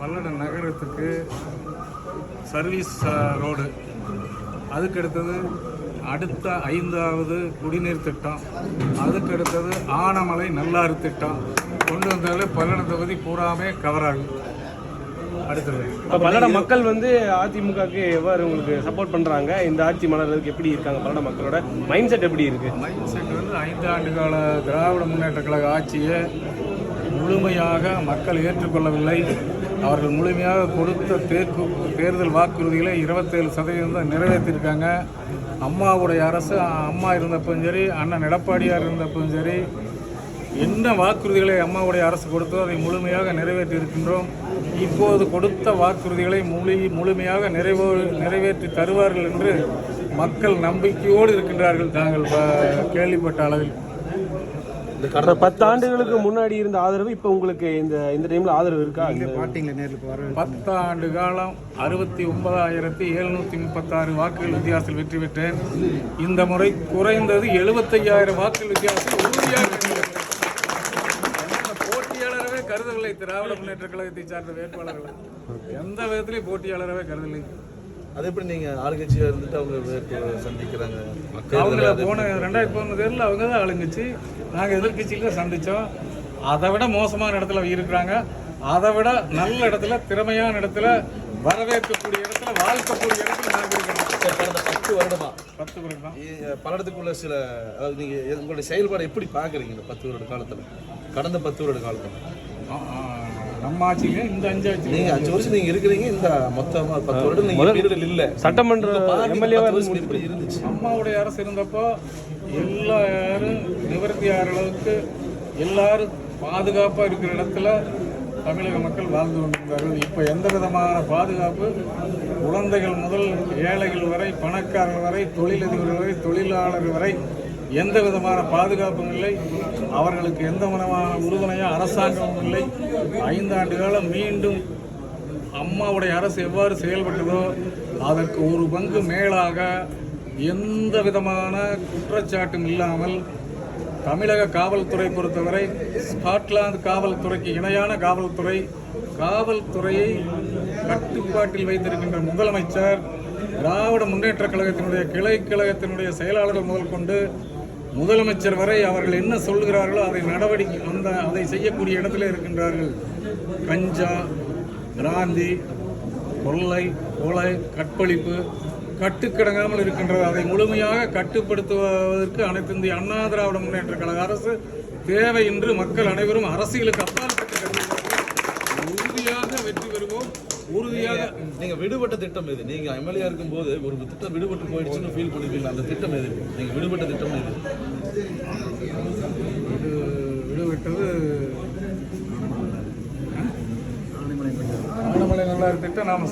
பல்லடம் நகரத்துக்கு service road, அதுக்கு அடுத்தது அடுத்த 5வது குடிநீர் திட்டம், அதுக்கு அடுத்தது ஆனமலை நல்லாறு திட்டம் கொண்டு வந்தாலே பல்லடம் தொகுதி பூராமே கவர் ஆகும். அடுத்தது பல்லடம் மக்கள் அதிமுகவுக்கு எவ்வாறு உங்களுக்கு சப்போர்ட் பண்ணுறாங்க? இந்த ஆட்சி மலர்றதுக்கு எப்படி இருக்காங்க? பல்லடம் மக்களோட மைண்ட் செட் எப்படி இருக்குது? மைண்ட் செட் 5 ஆண்டு கால திராவிட முன்னேற்ற கழக ஆட்சியை முழுமையாக மக்கள் ஏற்றுக்கொள்ளவில்லை. அவர்கள் முழுமையாக கொடுத்த தேர்தல் வாக்குறுதிகளை 27% நிறைவேற்றியிருக்காங்க. அம்மாவுடைய அரசு, அம்மா இருந்தப்பவும் சரி, அண்ணன் எடப்பாடியார் இருந்தப்பவும் சரி, என்ன வாக்குறுதிகளை அம்மாவுடைய அரசு கொடுத்தோ அதை முழுமையாக நிறைவேற்றி இருக்கின்றோம். இப்போது கொடுத்த வாக்குறுதிகளை முழுமையாக நிறைவேற்றி தருவார்கள் என்று மக்கள் நம்பிக்கையோடு இருக்கின்றார்கள். தாங்கள் கேள்விப்பட்ட அளவில் கடந்த 10 ஆண்டுகளுக்கு முன்னாடி இருந்த ஆதரவு இப்போ உங்களுக்கு இந்த டைம்ல ஆதரவு இருக்கா? 10 ஆண்டு காலம் 69,736 வாக்குகள் வித்தியாசத்தில் வெற்றி பெற்றேன். இந்த முறை குறைந்தது 75,000 வாக்குகள் வித்தியாசத்தில் உறுதியாக வெற்றி பெற்றேன். போட்டியாளரவே கருதவில்லை. திராவிட முன்னேற்ற கழகத்தை சார்ந்த வேட்பாளர்கள் எந்த விதத்திலையும் போட்டியாளரவே கருதவில்லை. அது எப்படி நீங்கள் ஆளுங்கட்சியாக இருந்துட்டு அவங்க சந்திக்கிறாங்க? அவங்கள போன 2013 தேர்தலில் அவங்க தான் ஆளுங்கட்சி, நாங்கள் எதிர்கட்சியில் தான் சந்தித்தோம். அதை விட மோசமான இடத்துல இருக்கிறாங்க. அதை விட நல்ல இடத்துல, திறமையான இடத்துல, வரவேற்கக்கூடிய இடத்துல, வாழ்க்கக்கூடிய இடத்துல நாங்கள் இருக்கிறோம். கடந்த 10 வருடமா 10 வருடம் பல்லடத்துக்குள்ள சில, அதாவது நீங்கள் உங்களுடைய செயல்பாடு எப்படி பார்க்குறீங்க இந்த 10 வருட காலத்தில்? கடந்த 10 வருட காலத்தில் நம்ம ஆட்சியில இந்த 5 ஆட்சி, நீங்க 5 வருஷம் நீங்க இருக்கிறீங்க. இந்த மொத்தமா 10 வருடம் நீங்க பீரியட்ல இல்ல. சட்டமன்ற எம்எல்ஏவா இப்படி இருந்துச்சு. அம்மாவுடைய அரசு இருந்தப்போ எல்லாரும் நிவர்த்தி ஆகிற அளவுக்கு எல்லாரும் பாதுகாப்பாக இருக்கிற இடத்துல தமிழக மக்கள் வாழ்ந்து கொண்டிருந்தார்கள். இப்போ எந்த விதமான பாதுகாப்பு, குழந்தைகள் முதல் ஏழைகள் வரை, பணக்காரர்கள் வரை, தொழிலதிபர்கள் வரை, தொழிலாளர்கள் வரை எந்த விதமான பாதுகாப்பும் இல்லை. அவர்களுக்கு எந்த விதமான உறுதுணையாக அரசாங்கமும் இல்லை. 5 ஆண்டு காலம் மீண்டும் அம்மாவுடைய அரசு எவ்வாறு செயல்பட்டதோ அதற்கு ஒரு பங்கு மேலாக எந்த விதமான குற்றச்சாட்டும் இல்லாமல் தமிழக காவல்துறை பொறுத்தவரை ஸ்காட்லாந்து காவல்துறைக்கு இணையான காவல்துறையை கட்டுப்பாட்டில் வைத்திருக்கின்ற முதலமைச்சர், திராவிட முன்னேற்ற கழகத்தினுடைய கிளை கழகத்தினுடைய செயலாளர்கள் முதல் கொண்டு முதலமைச்சர் வரை அவர்கள் என்ன சொல்கிறார்களோ அதை செய்யக்கூடிய இடத்துல இருக்கின்றார்கள். கஞ்சா, பிராந்தி, கொலை, கற்பழிப்பு கட்டுக்கடங்காமல் இருக்கின்றது. அதை முழுமையாக கட்டுப்படுத்துவதற்கு அனைத்து இந்திய அண்ணா திராவிட முன்னேற்ற கழக அரசு தேவை என்று மக்கள் அனைவரும் அரசியலுக்கு அப்பாற்பட்டு உறுதியாக வெற்றி பெறுவோம். உறுதியாக நீங்க விடுபட்ட திட்டம் எது? நீங்க எம்எல்ஏ இருக்கும் போது ஒரு திட்டம் விடுபட்டு போயிடுச்சுன்னு ஃபீல் பண்ணிருக்கீங்க. அந்த திட்டம் எது? நீங்க விடுபட்ட திட்டம் எது? விடுபட்டது ஆனமலை நல்லாறு திட்டம். நாம